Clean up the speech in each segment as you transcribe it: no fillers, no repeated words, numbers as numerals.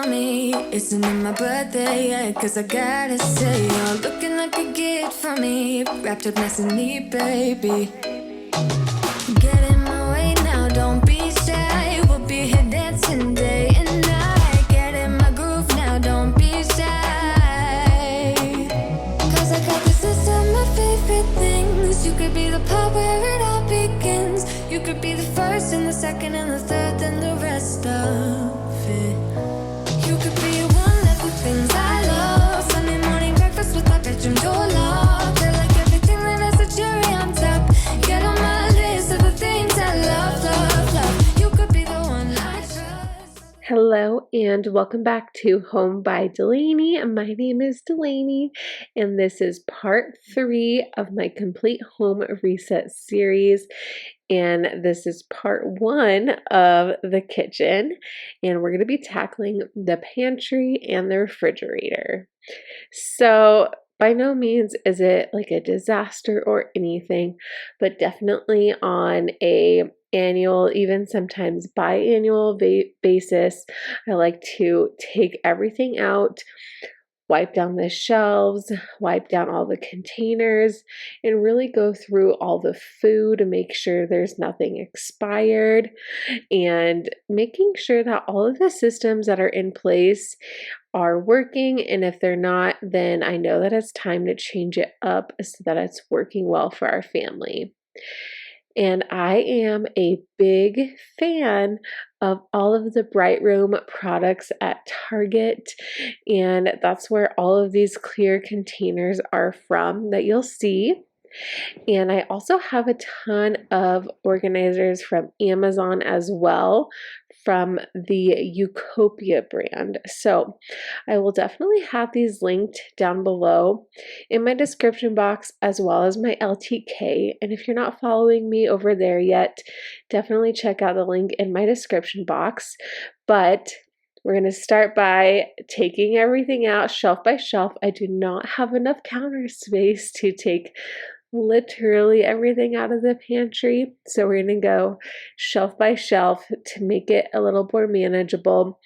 for me. Isn't it my birthday yet? Cause I gotta say, you're looking like a gift for me. Wrapped up nice and neat, baby. Get in my way now, don't be shy. We'll be here dancing day and night. Get in my groove now, don't be shy. Cause I got this list of my favorite things. You could be the part where it all begins. You could be the first and the second and the third and the rest of it. You could be one of the things I love. Sunday morning breakfast with my bedroom door locked. I like everything that has a cherry on top. Get on my list of the things I love, love, love. You could be the one I trust. Hello and welcome back to Home by Delaney. My name is Delaney and this is part 3 of my complete home reset series, and this is part 1 of the kitchen, and we're going to be tackling the pantry and the refrigerator. So by no means is it like a disaster or anything, but definitely on a annual, even sometimes biannual basis, I like to take everything out, wipe down the shelves, wipe down all the containers, and really go through all the food to make sure there's nothing expired, and making sure that all of the systems that are in place are working. And if they're not, then I know that it's time to change it up so that it's working well for our family. And I am a big fan of all of the Bright Room products at Target, and that's where all of these clear containers are from that you'll see. And I also have a ton of organizers from Amazon as well, from the Utopia brand. So I will definitely have these linked down below in my description box, as well as my LTK. And if you're not following me over there yet, definitely check out the link in my description box. But we're going to start by taking everything out shelf by shelf. I do not have enough counter space to take literally everything out of the pantry, so we're going to go shelf by shelf to make it a little more manageable.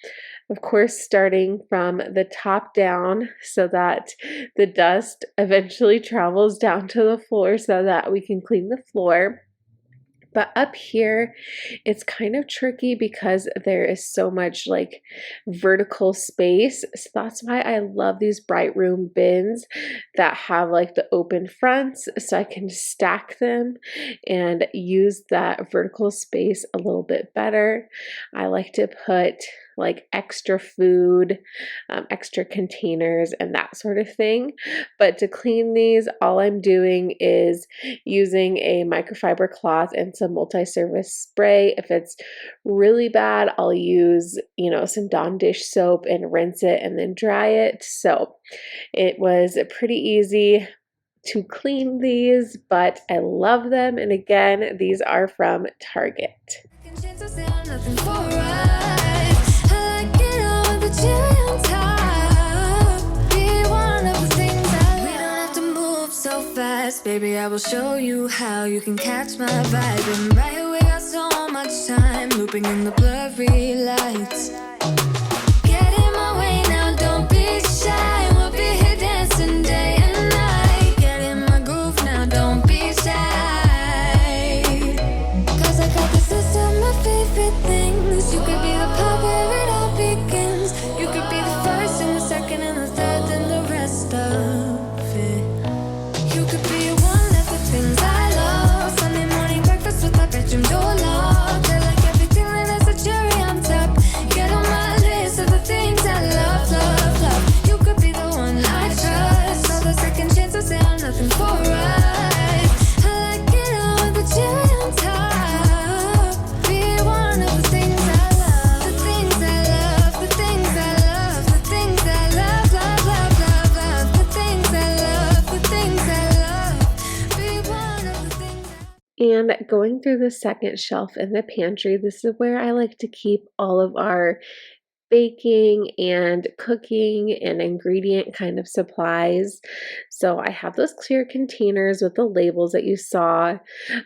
Of course, starting from the top down so that the dust eventually travels down to the floor so that we can clean the floor. But up here, it's kind of tricky because there is so much like vertical space. So that's why I love these Bright Room bins that have like the open fronts, so I can stack them and use that vertical space a little bit better. I like to put like extra food, extra containers, and that sort of thing. But to clean these, all I'm doing is using a microfiber cloth and some multi-service spray. If it's really bad, I'll use, some Dawn dish soap and rinse it and then dry it. So it was pretty easy to clean these, but I love them. And again, these are from Target. Baby, I will show you how you can catch my vibe. And right away, got so much time looping in the blurry lights. Get in my way now, don't be shy. We'll be here dancing day and night. Get in my groove now, don't be shy. Cause I got this list of my favorite things. You could be the part where it all begins. You could be the first and the second and the third and the rest of it. You could be one of the things I love. Sunday morning breakfast with my bedroom door locked. I like everything that has a cherry on top. Get on my list of the things I love, love, love. You could be the one I trust. All the second chances, they are nothing for us. I like it all with the cherry on top. Be one of the things I love. The things I love, the things I love, the things I love, love, love, love, love. The things I love, the things I love. Be one of the things And going through the second shelf in the pantry, this is where I like to keep all of our baking and cooking and ingredient kind of supplies. So I have those clear containers with the labels that you saw.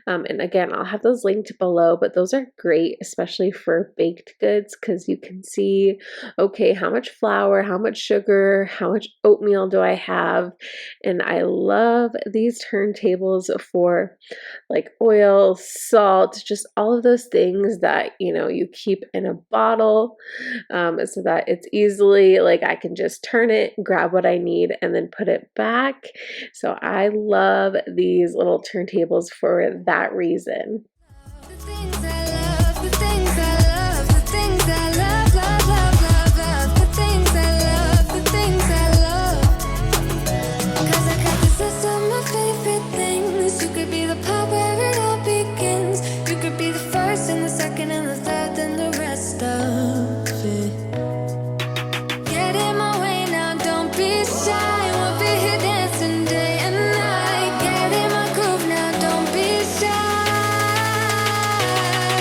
And again, I'll have those linked below, but those are great, especially for baked goods, because you can see, okay, how much flour, how much sugar, how much oatmeal do I have? And I love these turntables for like oil, salt, just all of those things that, you keep in a bottle, so that it's easily like I can just turn it, grab what I need, and then put it back. So I love these little turntables for that reason. The things I love, the things I love, the things I love, love, love, love, love, the things I love, the things I love. 'Cause I got this list of my favorite things. You could be the part where it all begins. You could be the first and the second and the third and the rest of it. Get in my way now, don't be shy. We'll be here dancing day and night. Get in my groove now, don't be shy.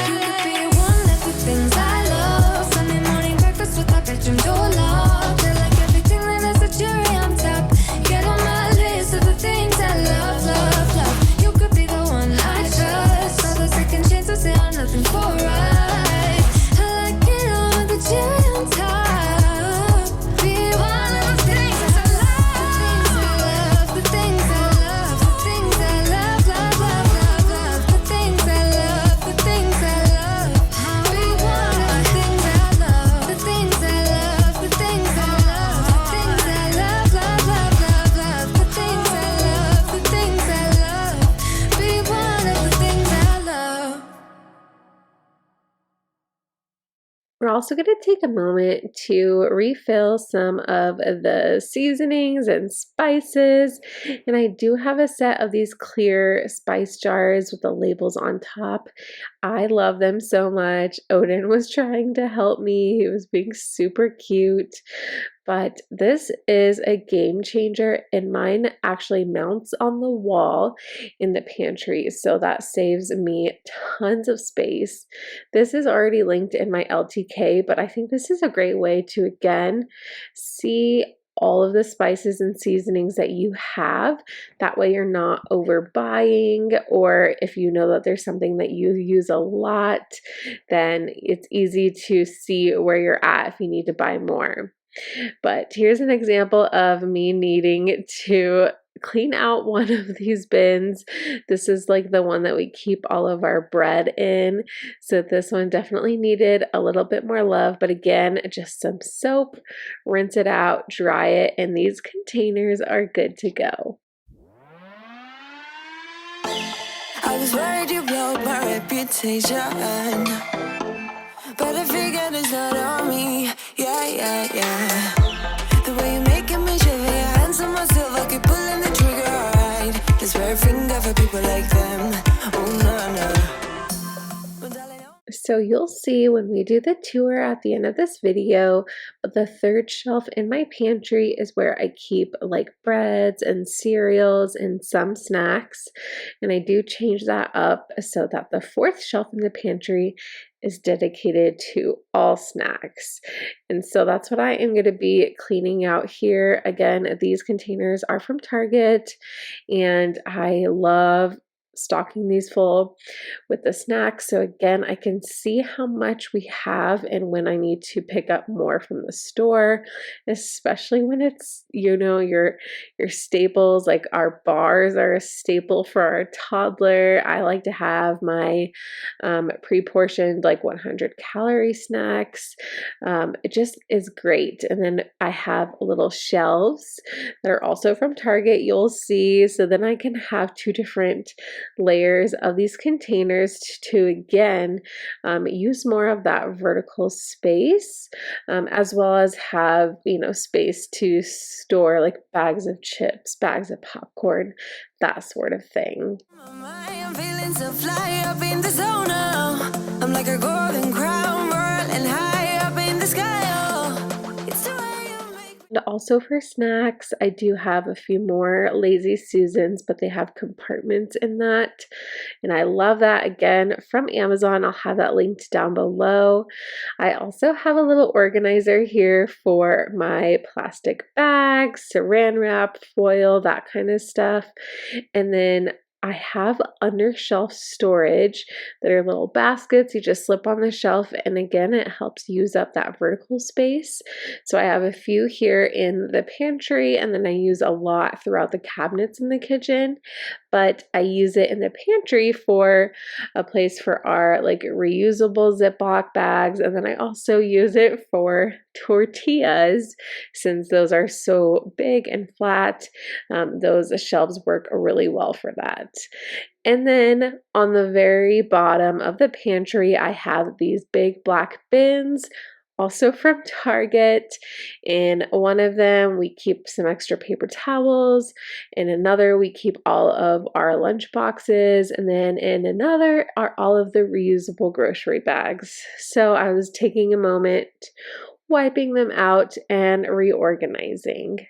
You could be one of the things I love. Sunday morning breakfast with our bedroom door locked. I like everything that has a cherry on top. Get on my list of the things I love, love, love. You could be the one I trust. All the second chances, they are nothing for right. I like it all with the cherry on top. Be one of the things I love. The things I love, the things I love, the things I love, love, love, love, love. The things I love, the things I love. Be one of the things I love. The things I love, the things I love, the things I love, love, love, love, love. The things I love, the things I love. Be one of the things I love. We're also going to take a moment to refill some of the seasonings and spices. And I do have a set of these clear spice jars with the labels on top. I love them so much. Odin was trying to help me. He was being super cute. But this is a game changer, and mine actually mounts on the wall in the pantry, so that saves me tons of space. This is already linked in my LTK, but I think this is a great way to, again, see all of the spices and seasonings that you have. That way you're not overbuying, or if you know that there's something that you use a lot, then it's easy to see where you're at if you need to buy more. But here's an example of me needing to clean out one of these bins. This is like the one that we keep all of our bread in. So this one definitely needed a little bit more love, but again, just some soap, rinse it out, dry it, and these containers are good to go. I was worried you blow my reputation, but I figured it's not on me. Yeah, yeah, yeah. The way you're making me shiver, your hands on myself, I keep pulling the trigger, alright. This red finger for people like them. Oh, no, no. Well, darling, So you'll see when we do the tour at the end of this video, the third shelf in my pantry is where I keep like breads and cereals and some snacks. And I do change that up so that the fourth shelf in the pantry is dedicated to all snacks. And so that's what I am going to be cleaning out here. Again, these containers are from Target, and I love stocking these full with the snacks. So again, I can see how much we have and when I need to pick up more from the store, especially when it's, your staples. Like our bars are a staple for our toddler. I like to have my pre-portioned like 100-calorie snacks. It just is great. And then I have little shelves that are also from Target, you'll see. So then I can have two different layers of these containers to again use more of that vertical space, as well as have space to store like bags of chips, bags of popcorn, that sort of thing. I'm feeling so fly up in the zone now. I'm like a golden crown whirling high up in the sky. Oh, it's the way you make me. And also for snacks, I do have a few more Lazy Susans, but they have compartments in that. And I love that, again, from Amazon. I'll have that linked down below. I also have a little organizer here for my plastic bags, saran wrap, foil, that kind of stuff. And then I have under shelf storage that are little baskets you just slip on the shelf, and again it helps use up that vertical space. So I have a few here in the pantry, and then I use a lot throughout the cabinets in the kitchen, but I use it in the pantry for a place for our like reusable Ziploc bags, and then I also use it for tortillas since those are so big and flat. Those shelves work really well for that. And then on the very bottom of the pantry, I have these big black bins, also from Target. In one of them, we keep some extra paper towels. In another, we keep all of our lunch boxes. And then in another are all of the reusable grocery bags. So I was taking a moment, wiping them out and reorganizing.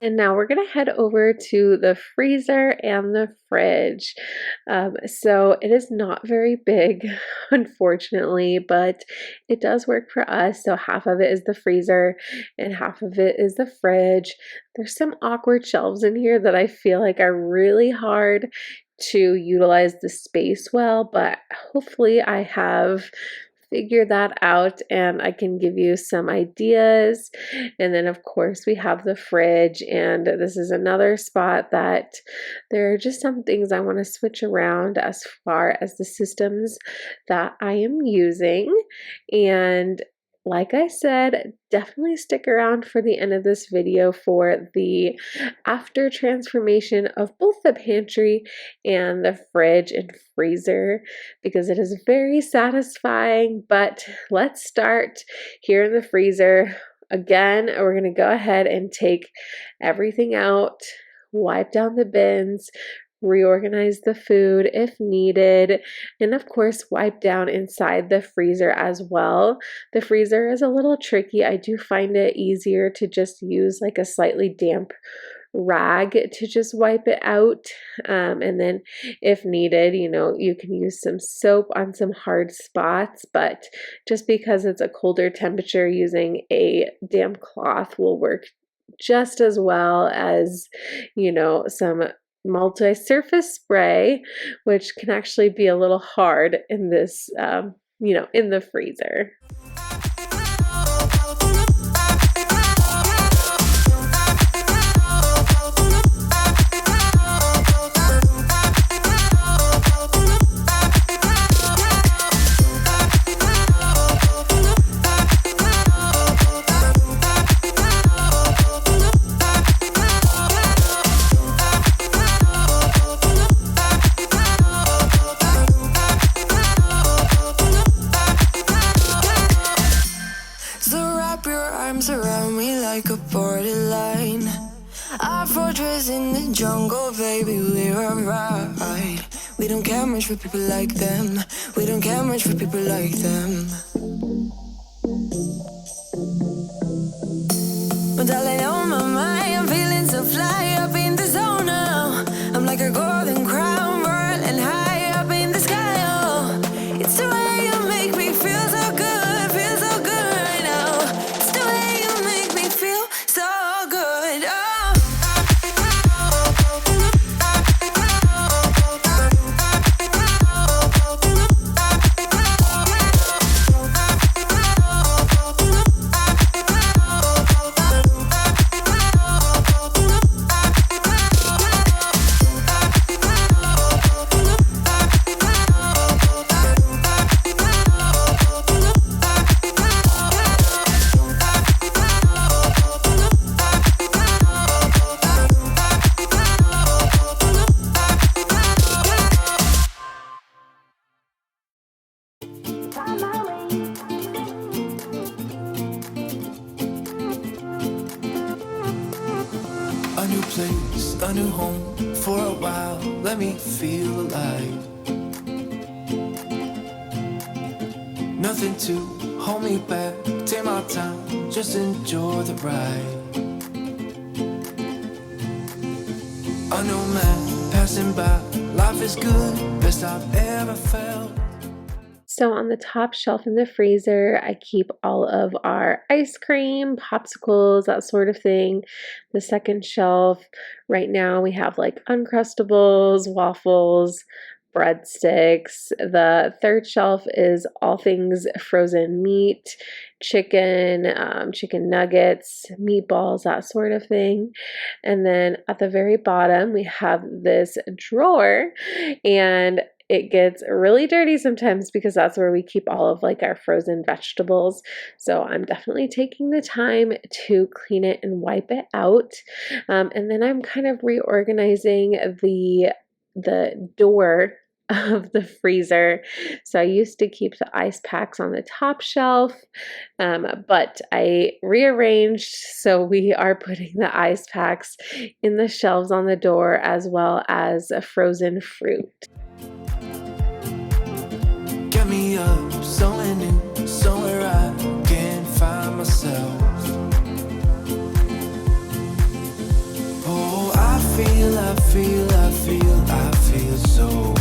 And now we're going to head over to the freezer and the fridge. So it is not very big, unfortunately, but it does work for us. So half of it is the freezer and half of it is the fridge. There's some awkward shelves in here that I feel like are really hard to utilize the space well, but hopefully I have figure that out and I can give you some ideas. And then of course we have the fridge, and this is another spot that there are just some things I want to switch around as far as the systems that I am using. And like I said, definitely stick around for the end of this video for the after transformation of both the pantry and the fridge and freezer, because it is very satisfying. But let's start here in the freezer. Again, we're going to go ahead and take everything out, wipe down the bins, reorganize the food if needed, and of course wipe down inside the freezer as well. The freezer is a little tricky. I do find it easier to just use like a slightly damp rag to just wipe it out, and then if needed, you can use some soap on some hard spots, but just because it's a colder temperature, using a damp cloth will work just as well as some multi-surface spray, which can actually be a little hard in this in the freezer. We don't care much for people like them. We don't care much for people like them. But darling, on my mind, I'm feeling so fly up in the zone now. I'm like a golden crown, whirling high up in the sky. Oh, it's the way you make me feel so good right now. place, a new home for a while. Let me feel alive. Nothing to hold me back. Take my time, just enjoy the ride. A new man passing by. Life is good, best I've ever felt. So on the top shelf in the freezer, I keep all of our ice cream, popsicles, that sort of thing. The second shelf, right now we have like Uncrustables, waffles, breadsticks. The third shelf is all things frozen meat, chicken, chicken nuggets, meatballs, that sort of thing. And then at the very bottom, we have this drawer, and it gets really dirty sometimes because that's where we keep all of like our frozen vegetables. So I'm definitely taking the time to clean it and wipe it out. And then I'm kind of reorganizing the door of the freezer. So I used to keep the ice packs on the top shelf, but I rearranged, so we are putting the ice packs in the shelves on the door, as well as a frozen fruit. Get me up, somewhere new, somewhere I can find myself. Oh, I feel so alive.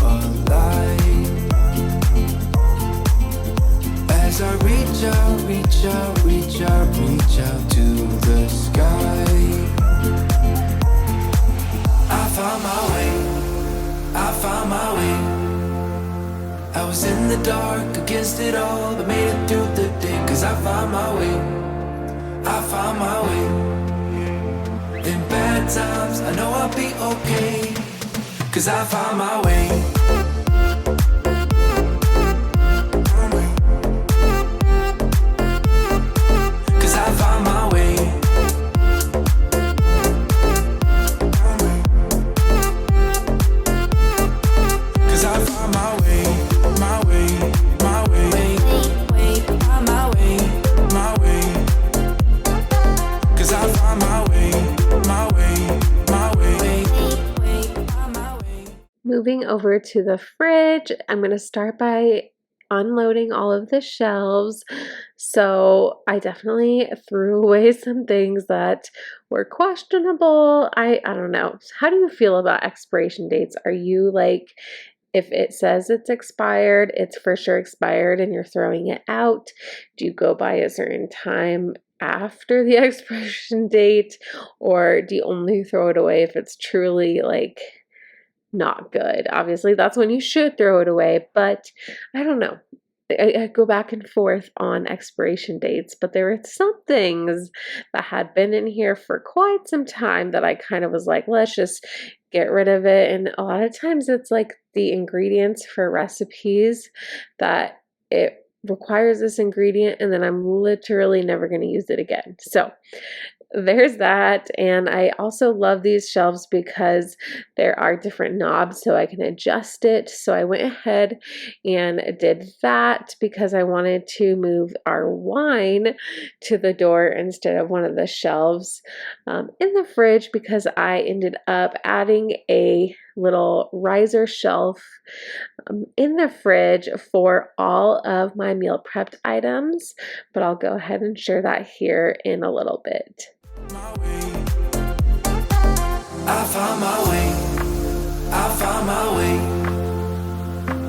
As I reach out to the sky. I found my way. I was in the dark against it all, but made it through the day. Cause I found my way. In bad times, I know I'll be okay. Cause I found my way. Cause I found my way. Cause I found my way. Moving over to the fridge, I'm going to start by unloading all of the shelves. So I definitely threw away some things that were questionable. I don't know. How do you feel about expiration dates? Are you like, if it says it's expired, it's for sure expired and you're throwing it out? Do you go by a certain time after the expiration date, or do you only throw it away if it's truly like not good? Obviously, that's when you should throw it away, but I don't know. I go back and forth on expiration dates, but there were some things that had been in here for quite some time that I kind of was like, let's just get rid of it. And a lot of times it's like the ingredients for recipes that it requires this ingredient, and then I'm literally never going to use it again. So there's that. And I also love these shelves because there are different knobs so I can adjust it. So I went ahead and did that because I wanted to move our wine to the door instead of one of the shelves in the fridge, because I ended up adding a little riser shelf in the fridge for all of my meal prepped items, but I'll go ahead and share that here in a little bit. I found my way.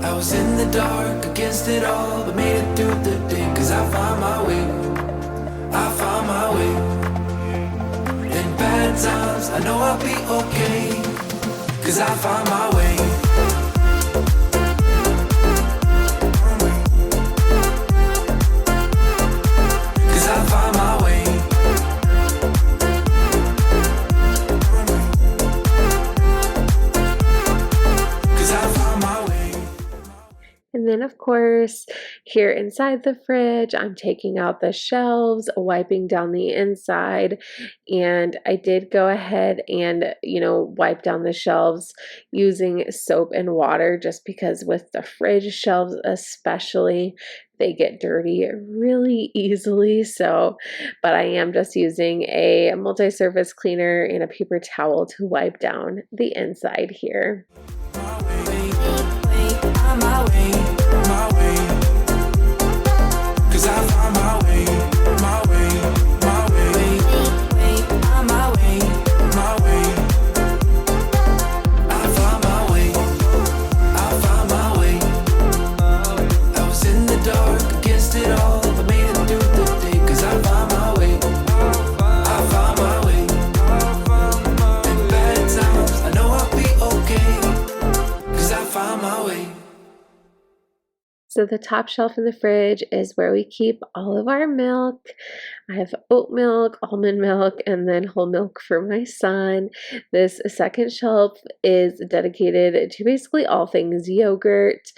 I was in the dark against it all, but made it through the day. Cause I found my way. In bad times, I know I'll be okay. Cause I found my way. Cause I found my way. And then, of course, here inside the fridge, I'm taking out the shelves, wiping down the inside, and I did go ahead and, wipe down the shelves using soap and water, just because with the fridge shelves especially, they get dirty really easily. So, but I am just using a multi-surface cleaner and a paper towel to wipe down the inside here. So the top shelf in the fridge is where we keep all of our milk. I have oat milk, almond milk, and then whole milk for my son. This second shelf is dedicated to basically all things yogurt.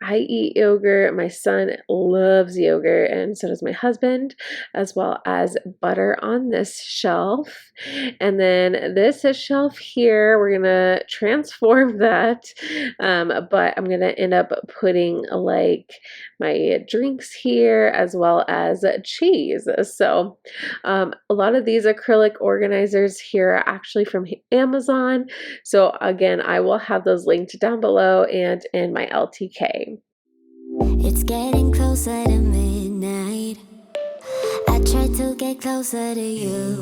I eat yogurt. My son loves yogurt, and so does my husband, as well as butter on this shelf. And then this shelf here, we're gonna transform that, but I'm gonna end up putting like my drinks here as well as cheese. So a lot of these acrylic organizers here are actually from Amazon. So again, I will have those linked down below and in my LTK. It's getting closer to midnight. I try to get closer to you.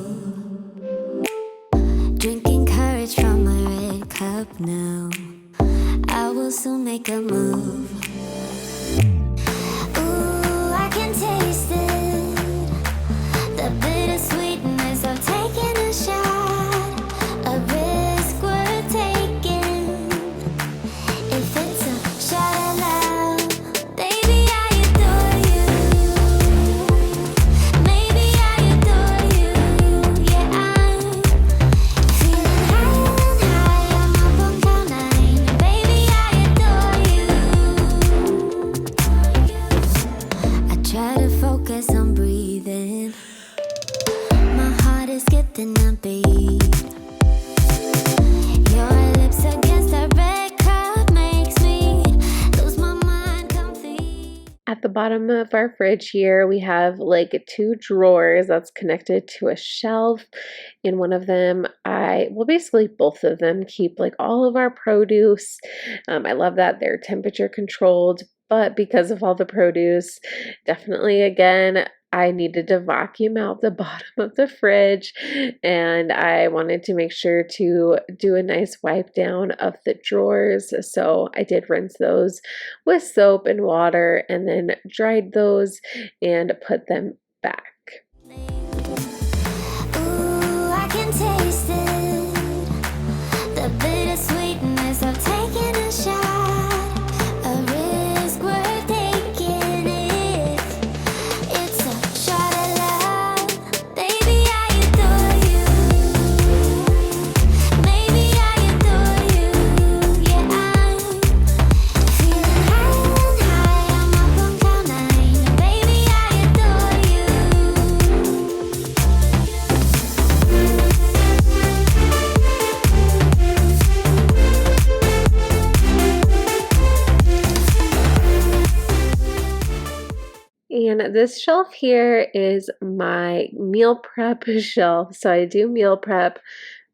Drinking courage from my red cup now. I will soon make a move. Ooh, I can taste it. The bittersweetness of taking a shot. A risk worth taking. If it's a shot of love, baby, I adore you. Maybe I adore you. Yeah, I'm feeling higher and higher. I'm up on cloud nine. Baby, I adore you. I try to focus on breathing. My heart is skipping a beat. Your lips against a red cup makes me lose my mind complete. At the bottom of our fridge here, we have like 2 drawers that's connected to a shelf. In one of them, basically both of them keep like all of our produce. I love that they're temperature controlled, but because of all the produce, definitely again, I needed to vacuum out the bottom of the fridge, and I wanted to make sure to do a nice wipe down of the drawers. So I did rinse those with soap and water and then dried those and put them back. Ooh, I can taste it. The bittersweetness of taking a shot. A risk worth taking it. It's a shot of love. Baby, I adore you. Maybe I adore you. Yeah, I'm feeling higher and higher. I'm up on cloud nine. Baby, I adore you. And this shelf here is my meal prep shelf. So I do meal prep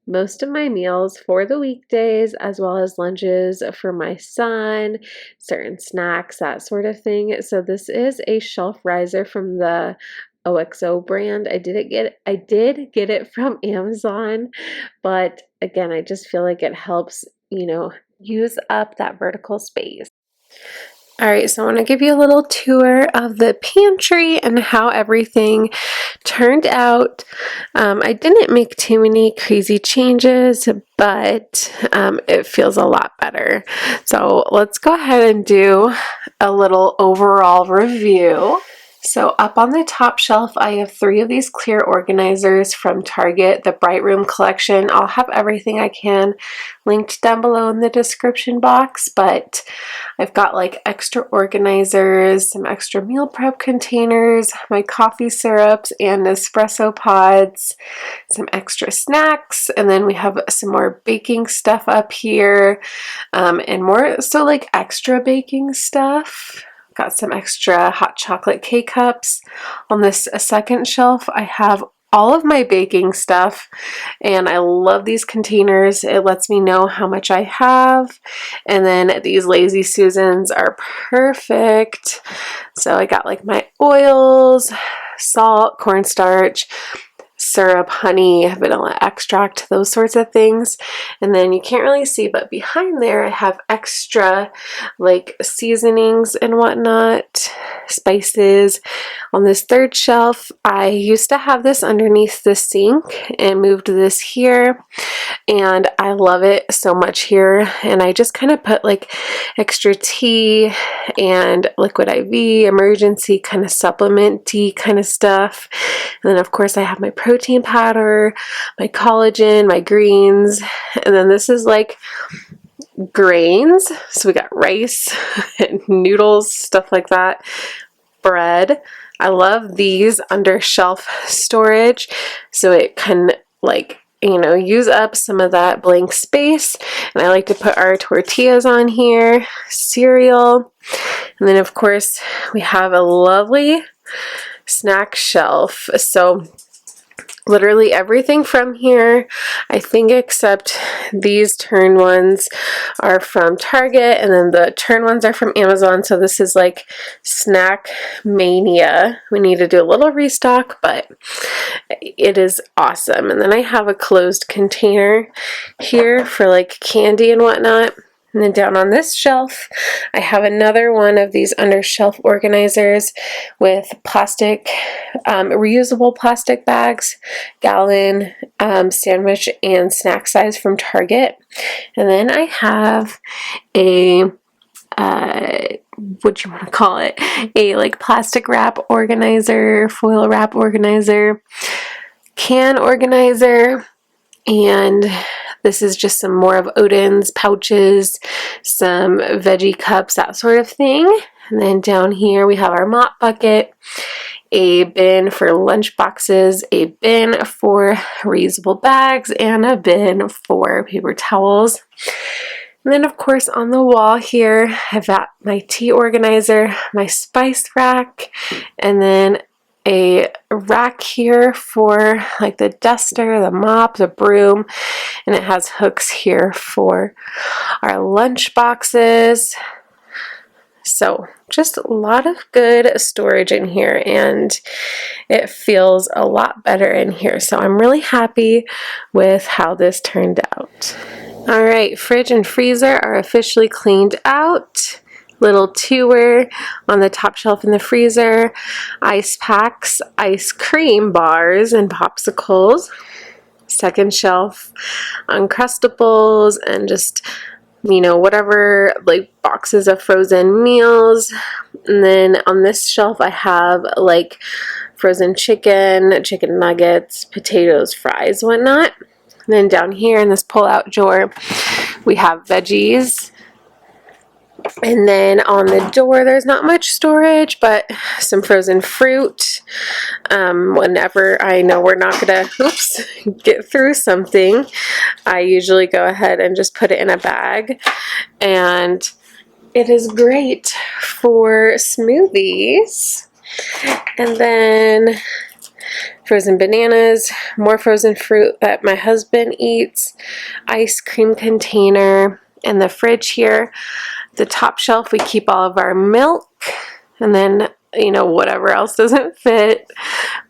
most of my meals for the weekdays, as well as lunches for my son, certain snacks, that sort of thing. So this is a shelf riser from the OXO brand. I did get it from Amazon, but again, I just feel like it helps, use up that vertical space. All right, so I want to give you a little tour of the pantry and how everything turned out. I didn't make too many crazy changes, but it feels a lot better. So let's go ahead and do a little overall review. So up on the top shelf, I have 3 of these clear organizers from Target, the Bright Room collection. I'll have everything I can linked down below in the description box, but I've got like extra organizers, some extra meal prep containers, my coffee syrups and espresso pods, some extra snacks, and then we have some more baking stuff up here, and more so like extra baking stuff. Got some extra hot chocolate K-cups. On this second shelf, I have all of my baking stuff, and I love these containers. It lets me know how much I have, and then these Lazy Susans are perfect. So I got like my oils, salt, cornstarch, syrup, honey, vanilla extract, those sorts of things. And then you can't really see, but behind there I have extra like seasonings and whatnot, spices. On this third shelf, I used to have this underneath the sink and moved this here, and I love it so much here. And I just kind of put like extra tea and liquid IV, emergency kind of supplement tea kind of stuff. And then of course I have my protein powder, my collagen, my greens, and then this is like grains. So we got rice and noodles, stuff like that, bread. I love these under shelf storage, so it can like, you know, use up some of that blank space. And I like to put our tortillas on here, cereal, and then of course we have a lovely snack shelf. So literally everything from here, I think except these turn ones, are from Target, and then the turn ones are from Amazon. So this is like snack mania. We need to do a little restock, but it is awesome. And then I have a closed container here for like candy and whatnot. And then down on this shelf, I have another one of these under shelf organizers with plastic, reusable plastic bags, gallon, sandwich and snack size from Target. And then I have a, what you want to call it, a like plastic wrap organizer, foil wrap organizer, can organizer, and this is just some more of Odin's pouches, some veggie cups, that sort of thing. And then down here we have our mop bucket, a bin for lunch boxes, a bin for reusable bags, and a bin for paper towels. And then of course on the wall here, I've got my tea organizer, my spice rack, and then a rack here for like the duster, the mop, the broom, and it has hooks here for our lunch boxes. So just a lot of good storage in here, and it feels a lot better in here. So I'm really happy with how this turned out. All right, fridge and freezer are officially cleaned out. Little tour on the top shelf in the freezer, ice packs, ice cream bars and popsicles. Second shelf, Uncrustables and just, you know, whatever like boxes of frozen meals. And then on this shelf I have like frozen chicken, chicken nuggets, potatoes, fries, whatnot. And then down here in this pull-out drawer we have veggies. And then on the door, there's not much storage, but some frozen fruit. Whenever I know we're not gonna, get through something, I usually go ahead and just put it in a bag. And it is great for smoothies. And then frozen bananas, more frozen fruit that my husband eats, ice cream container, and the fridge here. The top shelf, we keep all of our milk, and then, you know, whatever else doesn't fit.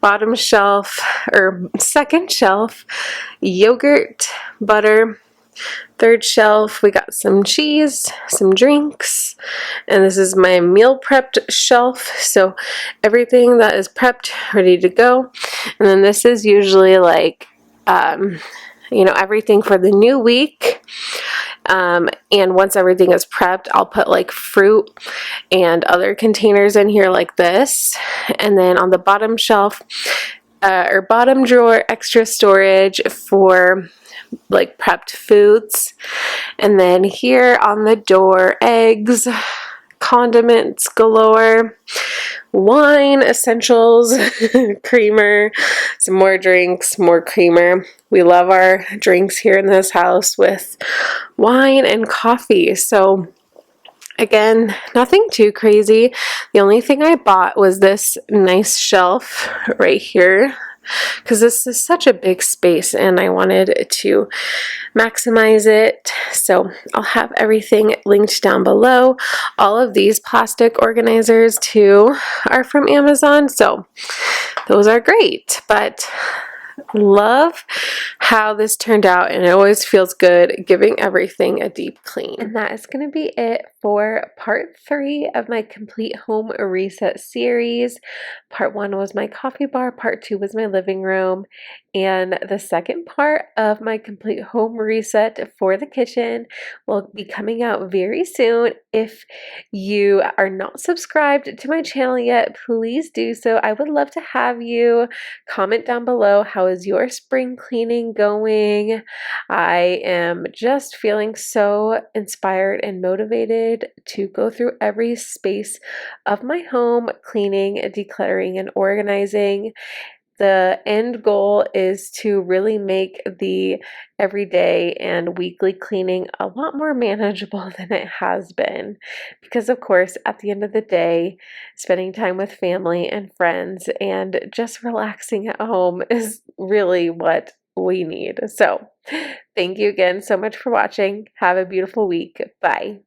Bottom shelf, or second shelf, yogurt, butter. Third shelf, we got some cheese, some drinks, and this is my meal prepped shelf, so everything that is prepped, ready to go. And then this is usually like, you know, everything for the new week. And once everything is prepped, I'll put like fruit and other containers in here like this. And then on the bottom shelf, or bottom drawer, extra storage for like prepped foods. And then here on the door, eggs, condiments galore, wine, essentials, creamer, some more drinks, more creamer. We love our drinks here in this house with wine and coffee. So Again, nothing too crazy. The only thing I bought was this nice shelf right here, because this is such a big space and I wanted to maximize it. So I'll have everything linked down below. All of these plastic organizers too are from Amazon, so those are great. But love how this turned out, and it always feels good giving everything a deep clean. And that is going to be it for part 3 of my complete home reset series. Part 1 was my coffee bar, part 2 was my living room, and the second part of my complete home reset for the kitchen will be coming out very soon. If you are not subscribed to my channel yet, please do so. I would love to have you comment down below, how is your spring cleaning going? I am just feeling so inspired and motivated to go through every space of my home, cleaning, decluttering, and organizing. The end goal is to really make the everyday and weekly cleaning a lot more manageable than it has been. Because, of course, at the end of the day, spending time with family and friends and just relaxing at home is really what we need. So, thank you again so much for watching. Have a beautiful week. Bye.